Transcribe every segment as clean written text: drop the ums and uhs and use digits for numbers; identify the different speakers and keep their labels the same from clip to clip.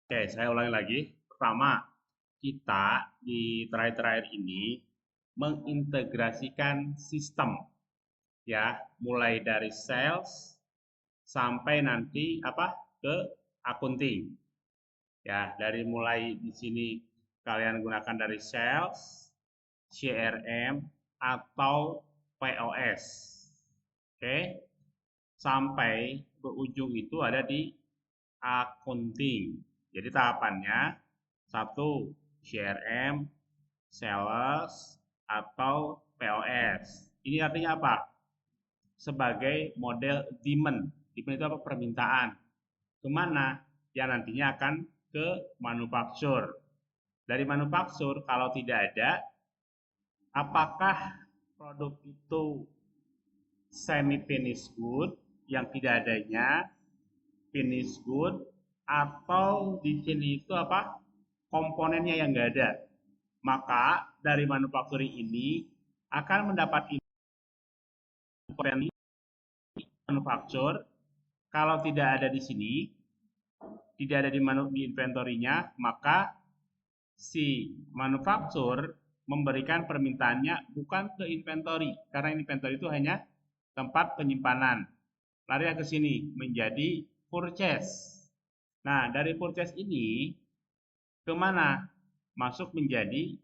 Speaker 1: Oke, saya ulangi lagi. Pertama, kita di terakhir-terakhir ini mengintegrasikan sistem ya, mulai dari sales sampai nanti ke accounting. Ya, dari mulai di sini kalian gunakan dari sales, CRM atau POS. Oke, sampai berujung itu ada di accounting. Jadi tahapannya satu CRM, sales, atau POS. Ini artinya apa? Sebagai model demand. Demand itu apa? Permintaan. Kemana? Yang nantinya akan ke manufaktur. Dari manufaktur, kalau tidak ada, apakah produk itu semi finished good yang tidak adanya finish good atau di sini itu apa komponennya yang enggak ada, maka dari manufacturing ini akan mendapat komponen manufaktur. Kalau tidak ada di sini, tidak ada di inventory-nya, maka si manufaktur memberikan permintaannya bukan ke inventory, karena inventory itu hanya tempat penyimpanan. Lari ke sini menjadi purchase. Nah, dari purchase ini kemana? Masuk menjadi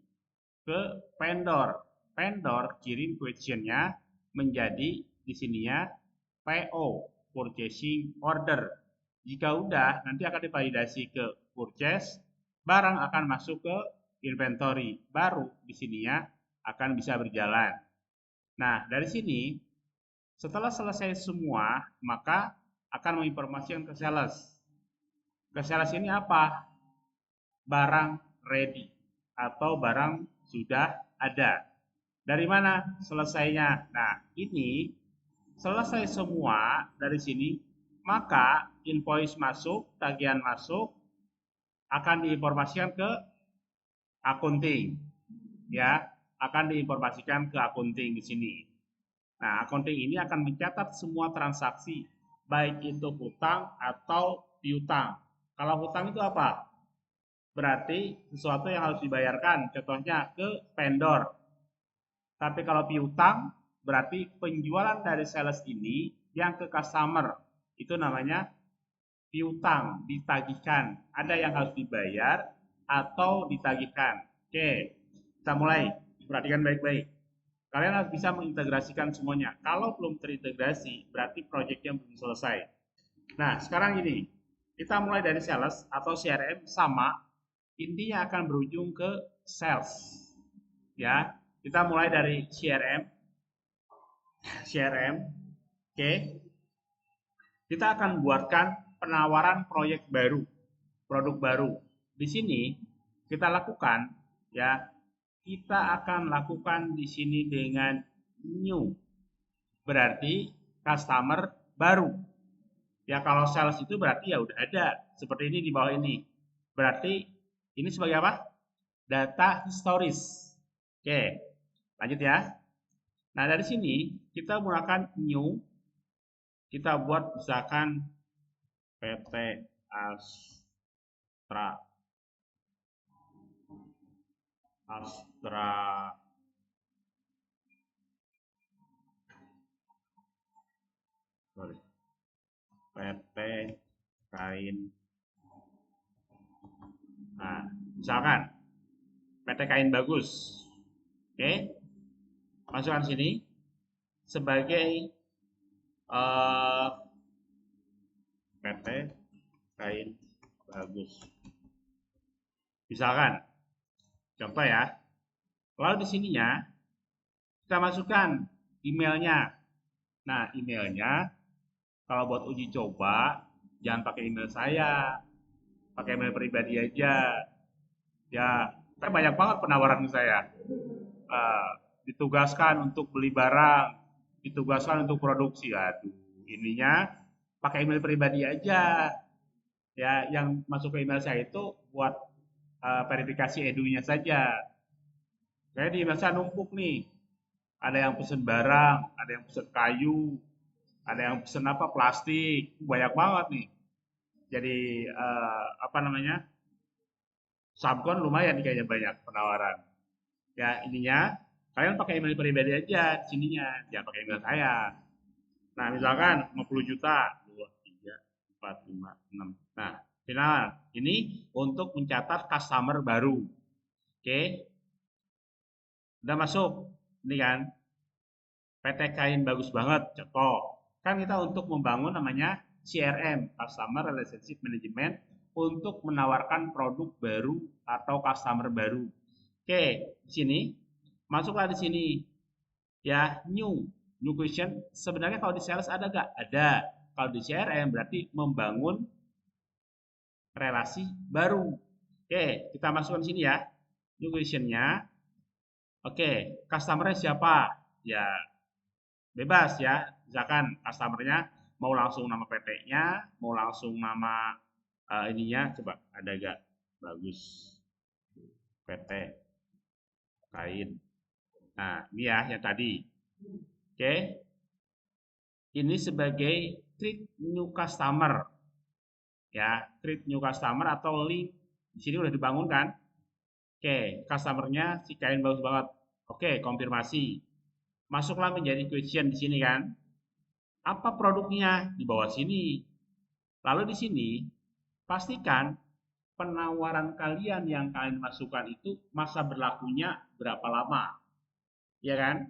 Speaker 1: ke vendor. Vendor kirim questionnya menjadi di sininya PO, purchasing order. Jika udah, nanti akan divalidasi ke purchase, barang akan masuk ke inventory. Baru di sininya akan bisa berjalan. Nah, dari sini setelah selesai semua, maka akan menginformasikan ke sales. Ke sales ini apa? Barang ready atau barang sudah ada. Dari mana selesainya? Nah, ini selesai semua dari sini, maka invoice masuk, tagihan masuk, akan diinformasikan ke accounting. Ya, akan diinformasikan ke accounting di sini. Nah, accounting ini akan mencatat semua transaksi, baik itu hutang atau piutang. Kalau hutang itu apa? Berarti sesuatu yang harus dibayarkan, contohnya ke vendor. Tapi kalau piutang, berarti penjualan dari sales ini yang ke customer. Itu namanya piutang, ditagihkan. Ada yang harus dibayar atau ditagihkan. Oke, kita mulai. Perhatikan baik-baik. Kalian harus bisa mengintegrasikan semuanya. Kalau belum terintegrasi, berarti proyeknya belum selesai. Nah, sekarang ini, kita mulai dari sales atau CRM sama, intinya akan berujung ke sales. Ya, kita mulai dari CRM, oke. Kita akan buatkan penawaran proyek baru, produk baru. Di sini kita lakukan ya, kita akan lakukan di sini dengan new. Berarti customer baru. Ya kalau sales itu berarti ya udah ada. Seperti ini di bawah ini. Berarti ini sebagai apa? Data historis. Oke, lanjut ya. Nah dari sini kita menggunakan new. Kita buat misalkan PT Astra. Astra. Sorry. PT Kain. Nah, misalkan PT Kain Bagus. Oke, masukkan sini sebagai PT Kain Bagus. Misalkan, contoh ya. Lalu di sininya kita masukkan emailnya. Nah, emailnya kalau buat uji coba jangan pakai email saya, pakai email pribadi aja. Ya, kan banyak banget penawaran saya. Eh, Ditugaskan untuk beli barang, ditugaskan untuk produksi. Aduh, ininya pakai email pribadi aja. Ya, yang masuk ke email saya itu buat verifikasi edunya saja. Saya di email saya numpuk nih. Ada yang pesen barang, ada yang pesen kayu, ada yang pesen apa plastik, banyak banget nih. Jadi apa namanya? Subcon lumayan nih kayaknya banyak penawaran. Ya, ininya kalian pakai email pribadi aja di sininya, jangan pakai email saya. Nah, misalkan 50 juta, 2, 3, 4, 5, 6. Nah, final. Ini untuk mencatat customer baru. Oke, udah masuk. Ini kan, PT Kain bagus banget, contoh. Kan kita untuk membangun namanya CRM, Customer Relationship Management, untuk menawarkan produk baru atau customer baru. Oke, di sini, masuklah di sini. Ya, new question. Sebenarnya kalau di sales ada nggak? Ada. Kalau di CRM berarti membangun relasi baru. Oke, kita masukkan di sini ya. New questionnya. Oke, customer-nya siapa? Ya, bebas ya. Misalkan customer-nya mau langsung nama PT-nya, mau langsung nama ininya. Coba ada gak? Bagus. PT Kain. Nah, ini ya yang tadi. Oke, ini sebagai treat new customer. Ya, treat new customer atau link di sini udah dibangun kan? Oke, customernya si Kain bagus banget. Oke, konfirmasi. Masuklah menjadi question di sini kan. Apa produknya? Di bawah sini. Lalu di sini pastikan penawaran kalian yang kalian masukkan itu masa berlakunya berapa lama. Ya kan?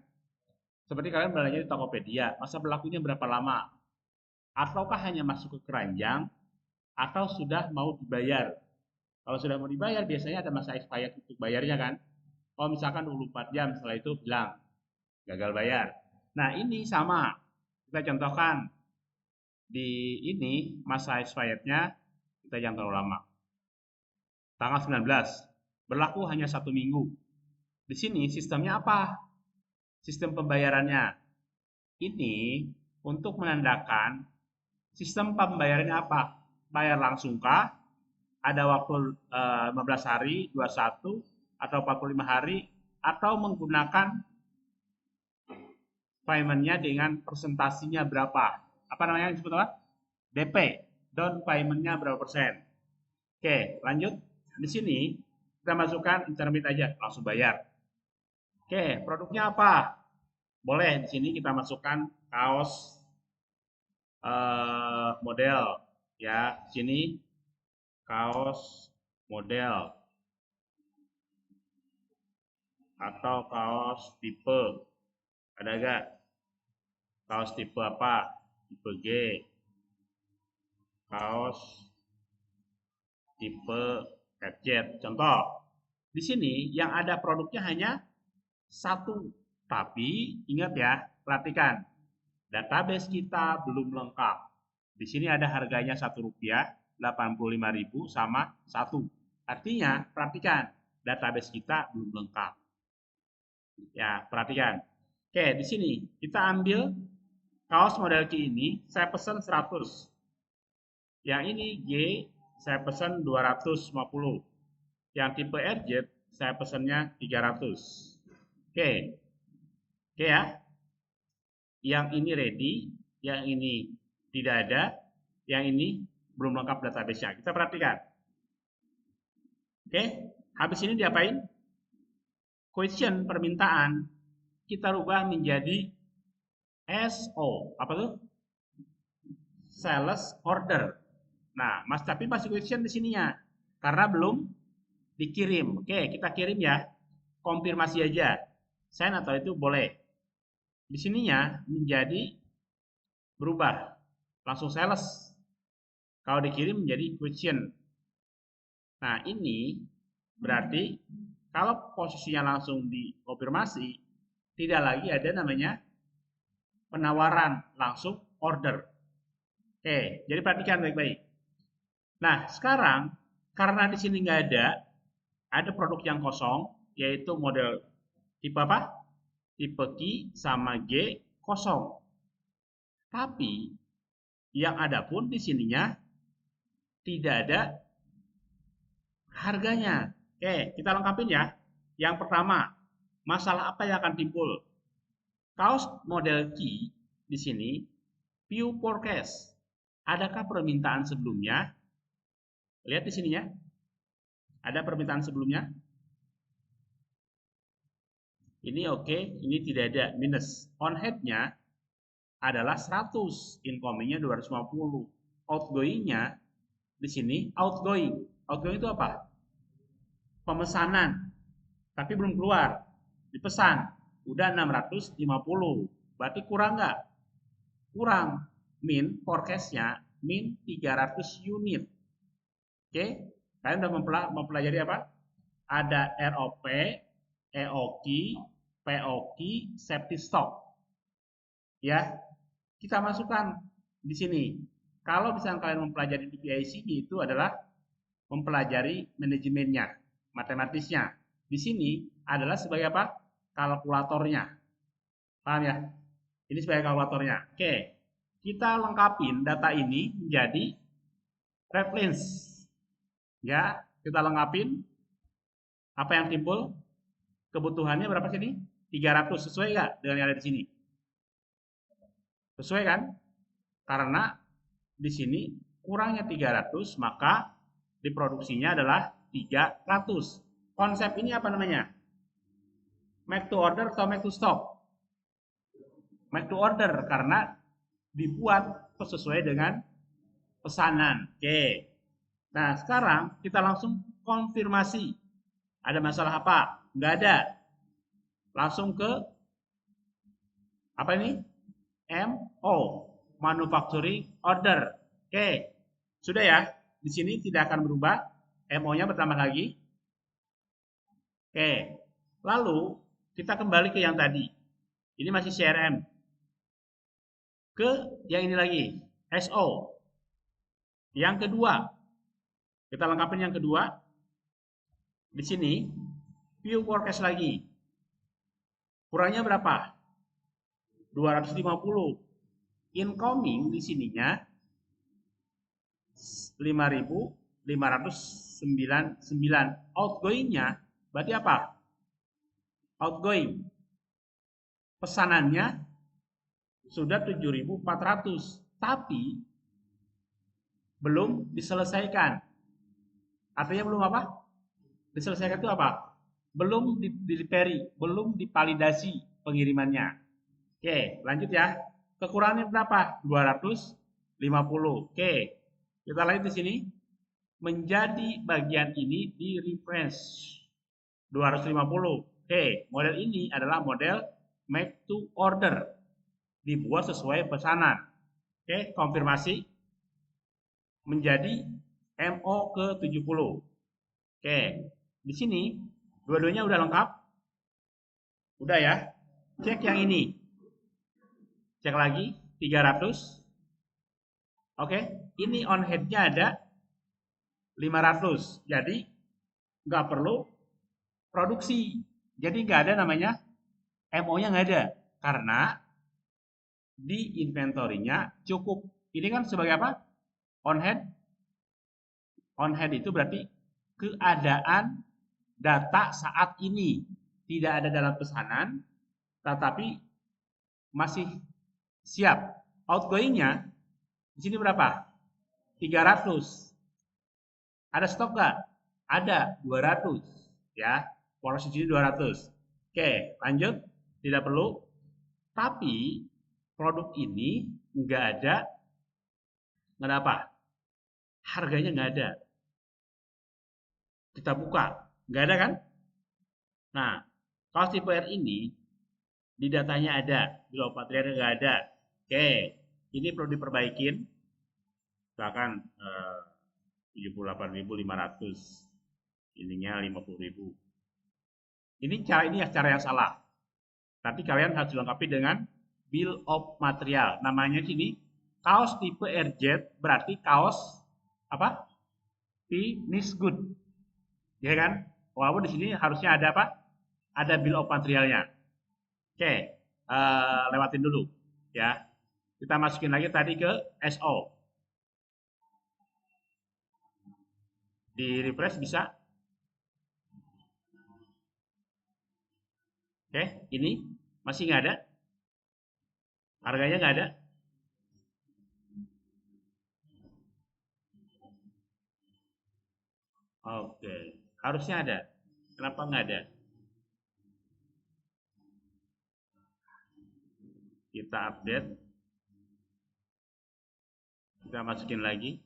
Speaker 1: Seperti kalian belanja di Tokopedia, masa berlakunya berapa lama? Ataukah hanya masuk ke keranjang atau sudah mau dibayar? Kalau sudah mau dibayar biasanya ada masa expired untuk bayarnya kan? Oh misalkan 24 jam setelah itu bilang gagal bayar. Nah ini sama, kita contohkan di ini masa expirednya kita jangan terlalu lama. Tanggal 19, berlaku hanya 1 minggu. Di sini sistemnya apa? Sistem pembayarannya. Ini untuk menandakan sistem pembayarannya apa? Bayar langsung kah? Ada waktu 15 hari, 21, atau 45 hari, atau menggunakan paymentnya dengan presentasinya berapa? Apa namanya disebut apa? DP, down paymentnya berapa persen? Oke, lanjut. Di sini kita masukkan intermediate aja, langsung bayar. Oke, produknya apa? Boleh di sini kita masukkan kaos model ya. Di sini kaos model atau kaos tipe. Ada gak? Kaos tipe apa? Tipe G. Kaos tipe FZ. Contoh, di sini yang ada produknya hanya satu. Tapi ingat ya, perhatikan. Database kita belum lengkap. Di sini ada harganya Rp1, 85.000 sama 1. Artinya, perhatikan, database kita belum lengkap. Ya, perhatikan. Oke, di sini kita ambil kaos model Q ini, saya pesan 100. Yang ini G, saya pesan 250. Yang tipe RZ, saya pesannya 300. Oke, oke ya. Yang ini ready, yang ini tidak ada, yang ini belum lengkap database-nya. Kita perhatikan. Oke, habis ini diapain? Question permintaan kita rubah menjadi SO. Apa tuh? Sales order. Nah, Mas tapi masih question di sininya karena belum dikirim. Oke, kita kirim ya. Konfirmasi aja. Send atau itu boleh. Di sininya menjadi berubah. Langsung sales. Kalau dikirim menjadi question. Nah, ini berarti kalau posisinya langsung dikonfirmasi, tidak lagi ada namanya penawaran, langsung order. Oke, jadi perhatikan baik-baik. Nah, sekarang karena di sini nggak ada produk yang kosong, yaitu model tipe apa? Tipe Q sama G kosong. Tapi yang ada pun di sininya tidak ada harganya. Oke, kita lengkapin ya. Yang pertama, masalah apa yang akan timbul? Kaos model Q di sini view forecast. Adakah permintaan sebelumnya? Lihat di sininya. Ada permintaan sebelumnya? Ini oke, ini tidak ada, minus. On head-nya adalah 100, incoming-nya 250. Outgoing-nya di sini outgoing. Outgoing itu apa? Pemesanan, tapi belum keluar. Dipesan, udah 650. Berarti kurang nggak? Kurang. Min forecast-nya min 300 unit. Oke, kalian udah mempelajari apa? Ada ROP, EOQ, POQ, safety stock. Ya, kita masukkan di sini. Kalau misalnya kalian mempelajari di PICD itu adalah mempelajari manajemennya, matematisnya. Di sini adalah sebagai apa? Kalkulatornya. Paham ya? Ini sebagai kalkulatornya. Oke, kita lengkapin data ini menjadi reference. Ya, kita lengkapin. Apa yang timbul? Kebutuhannya berapa sini? 300. Sesuai nggak dengan yang ada di sini? Sesuai kan? Karena di sini kurangnya 300, maka diproduksinya adalah 300. Konsep ini apa namanya? Make to order atau make to stock? Make to order karena dibuat sesuai dengan pesanan. Oke. Nah, sekarang kita langsung konfirmasi. Ada masalah apa? Nggak ada. Langsung ke apa ini? MO, manufacturing order. Oke. Sudah ya? Di sini tidak akan berubah. MO-nya bertambah lagi. Oke. Lalu kita kembali ke yang tadi. Ini masih CRM. Ke yang ini lagi, SO. Yang kedua, kita lengkapin yang kedua. Di sini, view forecast lagi. Kurangnya berapa? 250. Incoming di sininya 5.599. Outgoing-nya berarti apa? Outgoing. Pesanannya sudah 7.400. Tapi belum diselesaikan. Artinya belum apa? Diselesaikan itu apa? Belum delivery, belum divalidasi pengirimannya. Oke, lanjut ya. Kekurangannya berapa? 250. Oke, kita lanjut di sini. Menjadi bagian ini di refresh 250. Oke, model ini adalah model make to order. Dibuat sesuai pesanan. Oke, konfirmasi menjadi MO ke 70. Oke, di sini dua-duanya udah lengkap. Udah ya. Cek yang ini. Cek lagi 300. Oke, ini on head-nya ada 500. Jadi nggak perlu produksi. Jadi nggak ada namanya MO-nya nggak ada. Karena di inventory-nya cukup. Ini kan sebagai apa? On head. On head itu berarti keadaan data saat ini. Tidak ada dalam pesanan, tetapi masih siap. Outgoing-nya di sini berapa? 300. Ada stok nggak? Ada 200. Ya, porsi sini 200. Oke, lanjut. Tidak perlu. Tapi produk ini nggak ada apa? Harganya nggak ada. Kita buka, nggak ada kan? Nah, kalau tipe R ini di datanya ada, di low material nggak ada. Oke, ini perlu diperbaikin. Misalkan 78.500, ininya 50.000. Ini cara yang salah. Tapi kalian harus dilengkapi dengan bill of material. Namanya sini kaos tipe RZ berarti kaos apa? Finish good. Ya kan? Walaupun di sini harusnya ada apa? Ada bill of materialnya. Oke, lewatin dulu ya. Kita masukin lagi tadi ke SO. Di refresh bisa. Oke, ini masih nggak ada. Harganya nggak ada. Oke, Harusnya ada. Kenapa nggak ada? Kita update. Kita masukin lagi.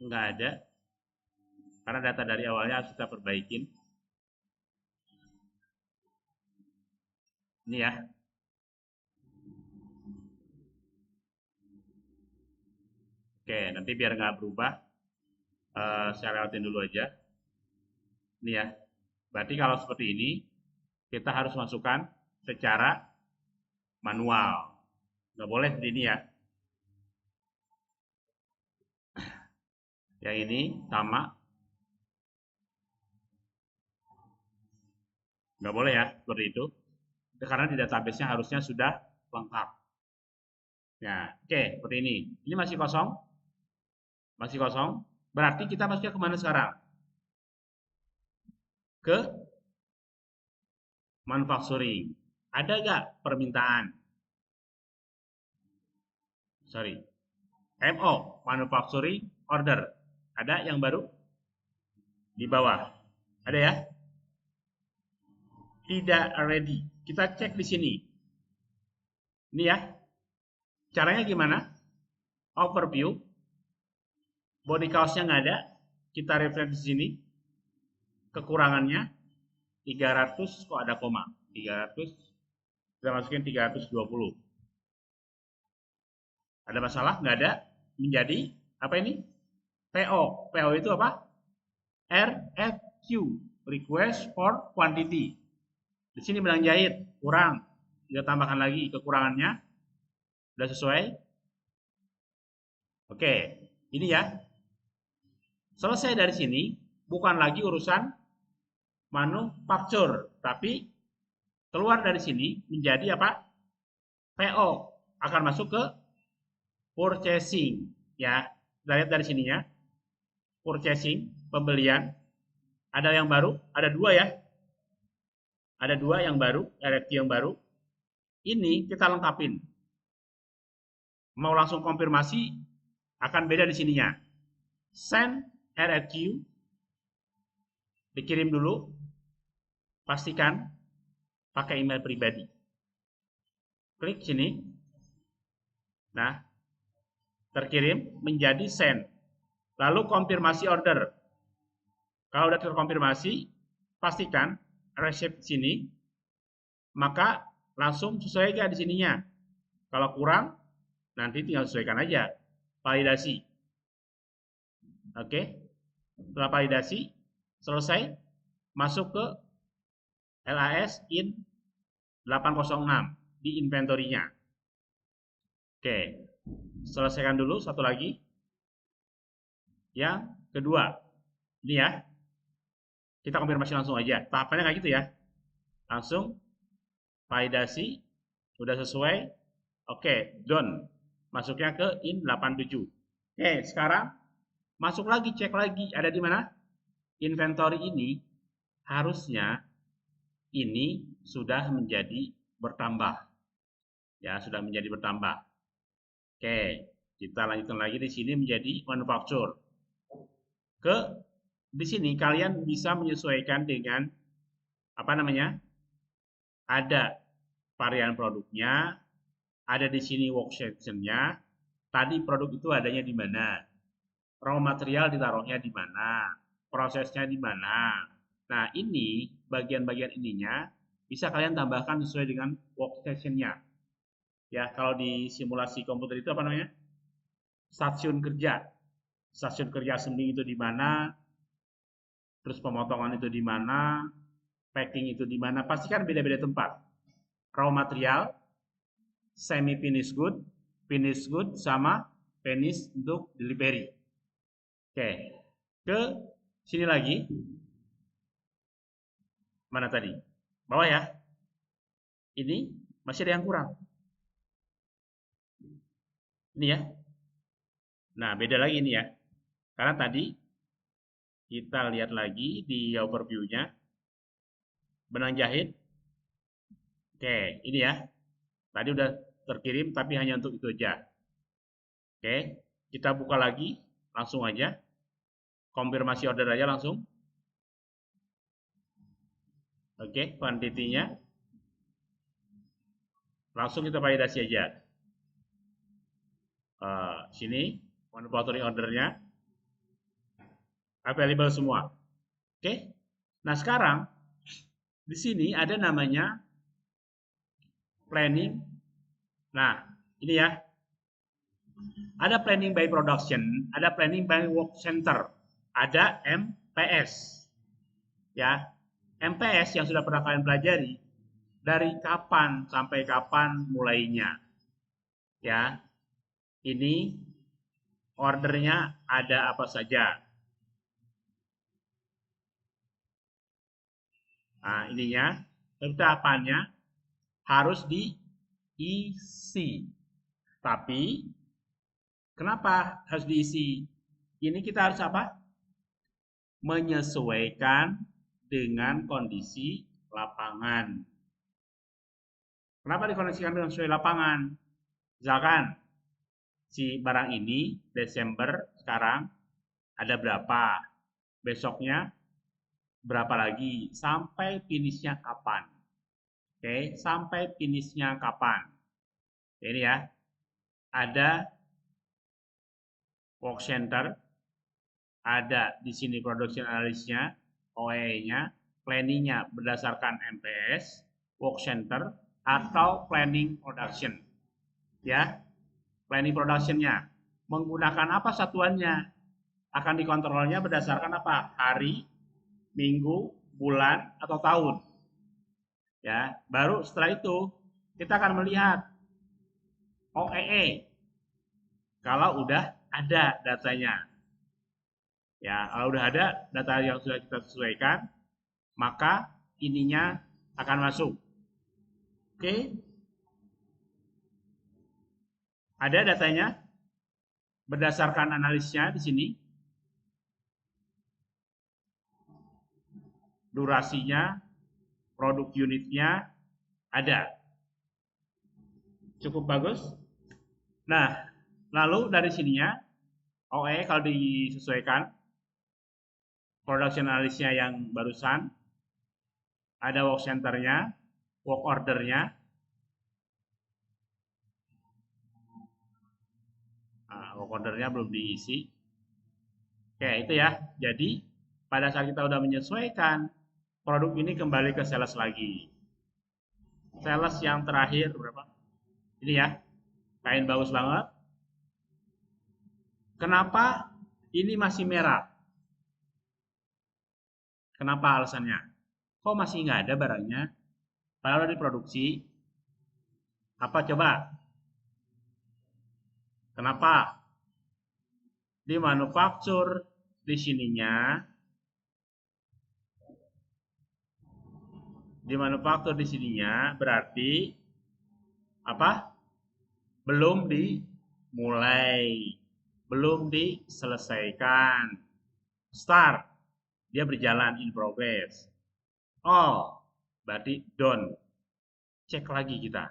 Speaker 1: Nggak ada. Karena data dari awalnya harus kita perbaikin. Ini ya. Oke, nanti biar nggak berubah, saya lewatin dulu aja. Ini ya. Berarti kalau seperti ini, kita harus masukkan secara manual. Nggak boleh seperti ini ya. Yang ini sama. Nggak boleh ya, seperti itu. Karena di database-nya harusnya sudah lengkap. Ya, oke, seperti ini. Ini masih kosong. Masih kosong. Berarti kita masuknya kemana sekarang? Ke manufacturing. Ada nggak permintaan? Sorry. MO, manufacturing order. Ada yang baru? Di bawah. Ada ya? Tidak ready. Kita cek di sini. Ini ya. Caranya gimana? Overview. Body cost-nya nggak ada. Kita refresh di sini. Kekurangannya 300 kok ada koma. 300. Kita masukin 320. Ada masalah? Nggak ada. Menjadi apa ini? PO. PO itu apa? RFQ. Request for quantity. Di sini bilang jahit, kurang. Kita tambahkan lagi kekurangannya. Sudah sesuai? Oke, ini ya. Selesai dari sini, bukan lagi urusan manufaktur, tapi keluar dari sini menjadi apa? PO. Akan masuk ke purchasing. Ya, kita lihat dari sininya. Purchasing, pembelian. Ada yang baru, ada dua ya. Ada dua yang baru, RFQ yang baru. Ini kita lengkapin. Mau langsung konfirmasi, akan beda di sininya. Send RFQ, dikirim dulu, pastikan pakai email pribadi. Klik sini. Nah, terkirim menjadi send. Lalu konfirmasi order. Kalau sudah terkonfirmasi, pastikan receipt sini, maka langsung sesuaikan di sininya. Kalau kurang, nanti tinggal sesuaikan aja. Validasi. Oke. Setelah validasi, selesai, masuk ke LAS in 806 di inventory-nya. Oke. Selesaikan dulu satu lagi. Yang kedua. Ini ya. Kita konfirmasi langsung aja. Tahapannya kayak gitu ya. Langsung validasi udah sesuai. Oke, done. Masuknya ke in 87. Oke, sekarang masuk lagi, cek lagi ada di mana? Inventory ini harusnya ini sudah menjadi bertambah. Ya, sudah menjadi bertambah. Oke, kita lanjutkan lagi di sini menjadi manufacture. Di sini kalian bisa menyesuaikan dengan apa namanya? Ada varian produknya, ada di sini workstation-nya. Tadi produk itu adanya di mana? Raw material ditaruhnya di mana? Prosesnya di mana? Nah, ini bagian-bagian ininya bisa kalian tambahkan sesuai dengan workstation-nya. Ya, kalau di simulasi komputer itu apa namanya? Stasiun kerja. Stasiun kerja sendiri itu di mana? Terus pemotongan itu di mana? Packing itu di mana? Pasti kan beda-beda tempat. Raw material, semi finish good sama finish untuk delivery. Oke, ke sini lagi. Mana tadi? Bawah ya. Ini masih ada yang kurang. Ini ya. Nah, beda lagi ini ya. Karena tadi kita lihat lagi di overview-nya. Benang jahit. Oke, ini ya. Tadi udah terkirim tapi hanya untuk itu aja. Oke, kita buka lagi. Langsung aja. Konfirmasi order aja langsung. Oke, kuantitinya. Langsung kita validasi aja. Sini, manufacturing ordernya. Available semua. Oke. Nah, sekarang di sini ada namanya planning. Nah, ini ya. Ada planning by production, ada planning by work center, ada MPS. Ya. MPS yang sudah pernah kalian pelajari dari kapan sampai kapan mulainya. Ya. Ini ordernya ada apa saja. Nah, ininya tahapannya harus diisi. Tapi kenapa harus diisi? Ini kita harus apa? Menyesuaikan dengan kondisi lapangan. Kenapa dikondisikan dengan sesuai lapangan? Misalkan si barang ini Desember sekarang ada berapa, besoknya berapa lagi, sampai finishnya kapan. Oke, sampai finishnya kapan. Ini ya, ada work center, ada di sini production analysis-nya, OEE-nya, planning-nya berdasarkan MPS, work center, atau planning production. Ya, planning production-nya menggunakan apa satuannya? Akan dikontrolnya berdasarkan apa? Hari, minggu, bulan, atau tahun. Ya, baru setelah itu kita akan melihat OEE kalau udah ada datanya. Ya, kalau udah ada data yang sudah kita sesuaikan, maka ininya akan masuk. Oke, ada datanya berdasarkan analisnya di sini. Durasinya, produk unitnya ada. Cukup bagus. Nah, lalu dari sininya OE kalau disesuaikan production analysisnya yang barusan, ada work centernya, work ordernya. Nah, work ordernya belum diisi. Oke, itu ya. Jadi, pada saat kita udah menyesuaikan, produk ini kembali ke sales lagi. Sales yang terakhir berapa? Ini ya, kain bagus banget. Kenapa ini masih merah? Kenapa alasannya? Kok masih nggak ada barangnya? Padahal udah diproduksi. Apa coba? Kenapa? Di manufaktur di sininya, di manufaktur di sininya berarti apa? Belum dimulai, belum diselesaikan. Start, dia berjalan in progress. Oh, berarti done. Cek lagi kita.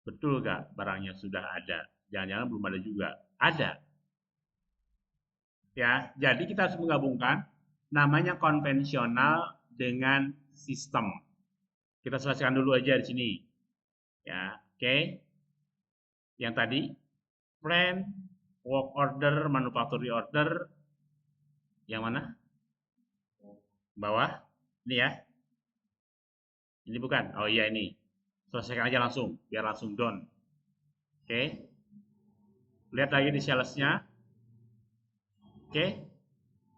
Speaker 1: Betul gak barangnya sudah ada? Jangan-jangan belum ada juga. Ada. Ya, jadi kita harus menggabungkan namanya konvensional dengan sistem. Kita selesaikan dulu aja di sini. Ya, oke. Yang tadi plan, work order, manufacturing order. Yang mana? Bawah. Ini ya. Ini bukan. Oh iya ini. Selesaikan aja langsung, biar langsung done. Oke. Lihat lagi di salesnya. Oke.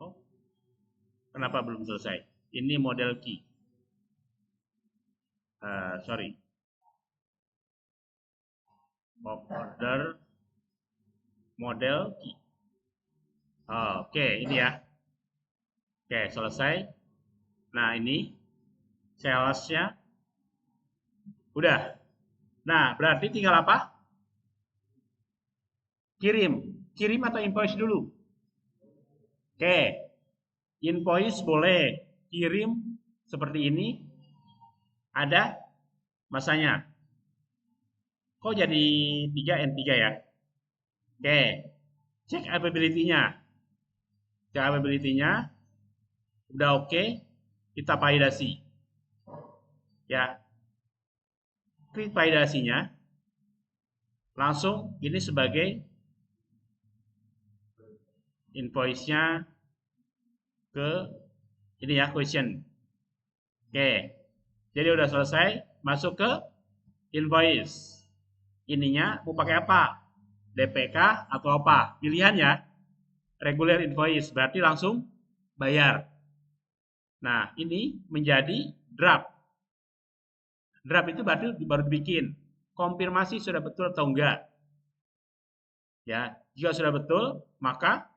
Speaker 1: Oh, kenapa belum selesai? Ini model key. Sorry. Work order model key. Oke, ini ya. Oke, selesai. Nah, ini salesnya udah. Nah, berarti tinggal apa? Kirim. Kirim atau invoice dulu? Oke, invoice boleh. Kirim seperti ini. Ada masanya. Kok jadi 3 N3 ya? Oke, cek availability-nya. Cek availability-nya. Udah oke, kita validasi. Ya, klik validasinya, langsung ini sebagai invoice-nya ke ini ya, question. Oke, jadi udah selesai, masuk ke invoice. Ininya mau pakai apa? DPK atau apa? Pilihannya regular invoice, berarti langsung bayar. Nah, ini menjadi draft. Draft itu berarti baru dibikin. Konfirmasi sudah betul atau enggak. Ya, jika sudah betul, maka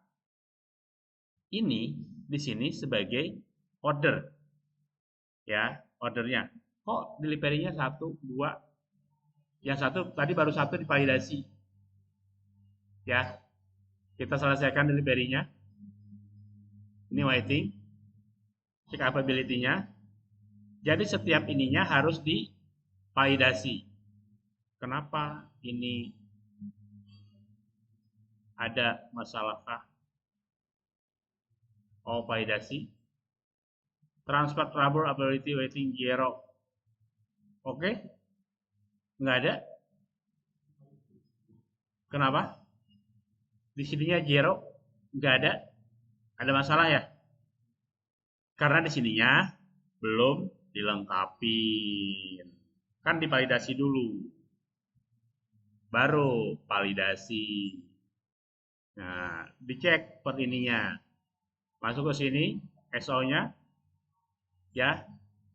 Speaker 1: ini di sini sebagai order. Ya, ordernya. Kok delivery-nya 1, 2, yang satu tadi baru satu divalidasi. Ya, kita selesaikan delivery-nya. Ini waiting. Cek availability-nya. Jadi setiap ininya harus divalidasi. Kenapa ini ada masalah kah? Oh, validasi. Transfer trouble ability waiting 0. Oke? Nggak ada? Kenapa? Di sininya 0. Nggak ada? Ada masalah ya? Karena di sininya belum dilengkapi. Kan divalidasi dulu. Baru validasi. Nah, dicek per ininya. Masuk ke sini, SO-nya. Ya,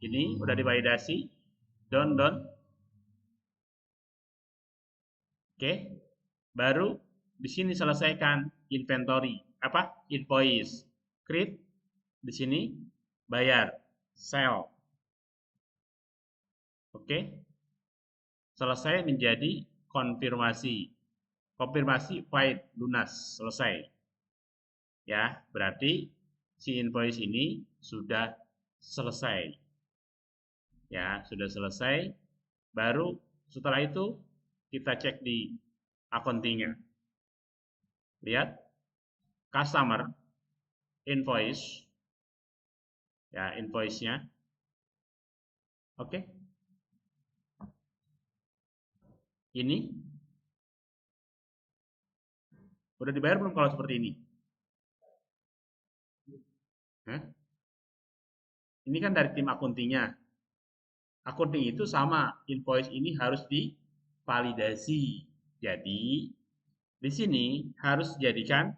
Speaker 1: ini udah divalidasi. Down. Oke. Baru di sini selesaikan inventory. Apa? Invoice. Create. Di sini bayar. Sell. Oke. Selesai menjadi konfirmasi. Konfirmasi paid lunas. Selesai. Ya, berarti si invoice ini sudah selesai. Ya, sudah selesai. Baru setelah itu kita cek di accounting-nya. Lihat, customer, invoice, ya invoice-nya. Oke, ini udah dibayar belum kalau seperti ini? Hah? Ini kan dari tim accounting-nya. Accounting itu sama, invoice ini harus divalidasi. Jadi, di sini harus dijadikan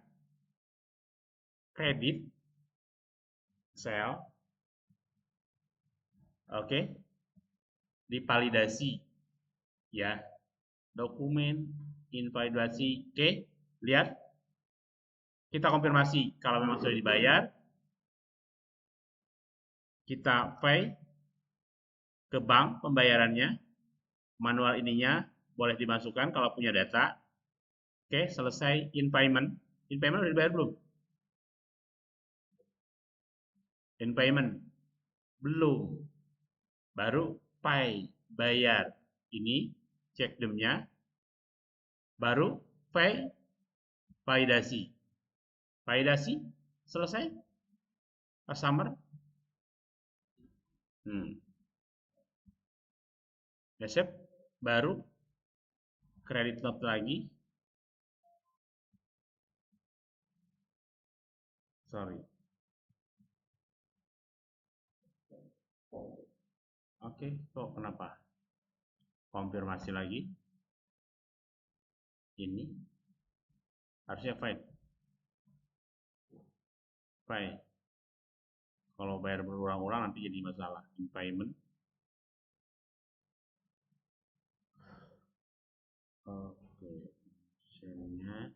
Speaker 1: kredit, sell, oke, divalidasi. Ya, dokumen, invalidasi, oke, lihat, kita konfirmasi kalau memang sudah dibayar, kita pay ke bank pembayarannya, manual ininya boleh dimasukkan kalau punya data. Oke, selesai in payment. In payment udah dibayar belum? In payment belum. Baru pay bayar. Ini cek demnya. Baru pay validasi. Validasi selesai. Customer. Resep baru kredit note lagi. Sorry. Oke, kok kenapa? Konfirmasi lagi. Ini harusnya fine. Fine. Kalau bayar berulang-ulang nanti jadi masalah. In payment. Oke. Optionnya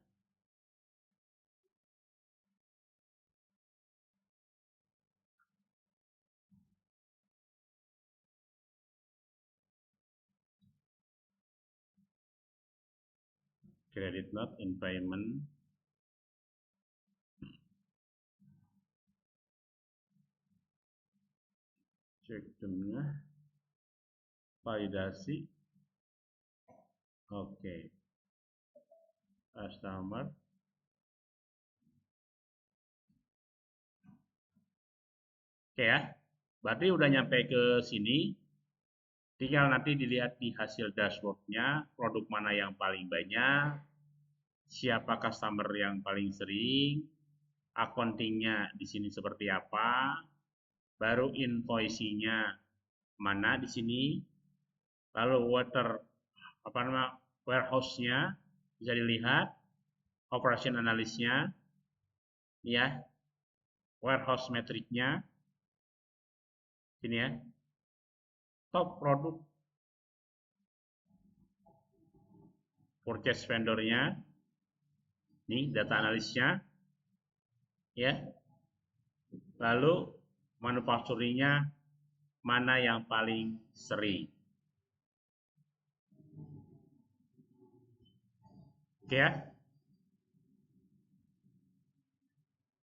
Speaker 1: credit note in payment. Cek demnya. Validasi. Oke. Customer. Oke ya. Berarti udah nyampe ke sini. Tinggal nanti dilihat di hasil dashboardnya, produk mana yang paling banyak, siapa customer yang paling sering, accountingnya di sini seperti apa, baru invoicingnya mana di sini, lalu warehouse-nya bisa dilihat, operation analysnya, ya, warehouse metricnya, sini ya, top produk, purchase vendornya, nih data analisnya, ya, lalu manufacturingnya mana yang paling sering. Oke ya.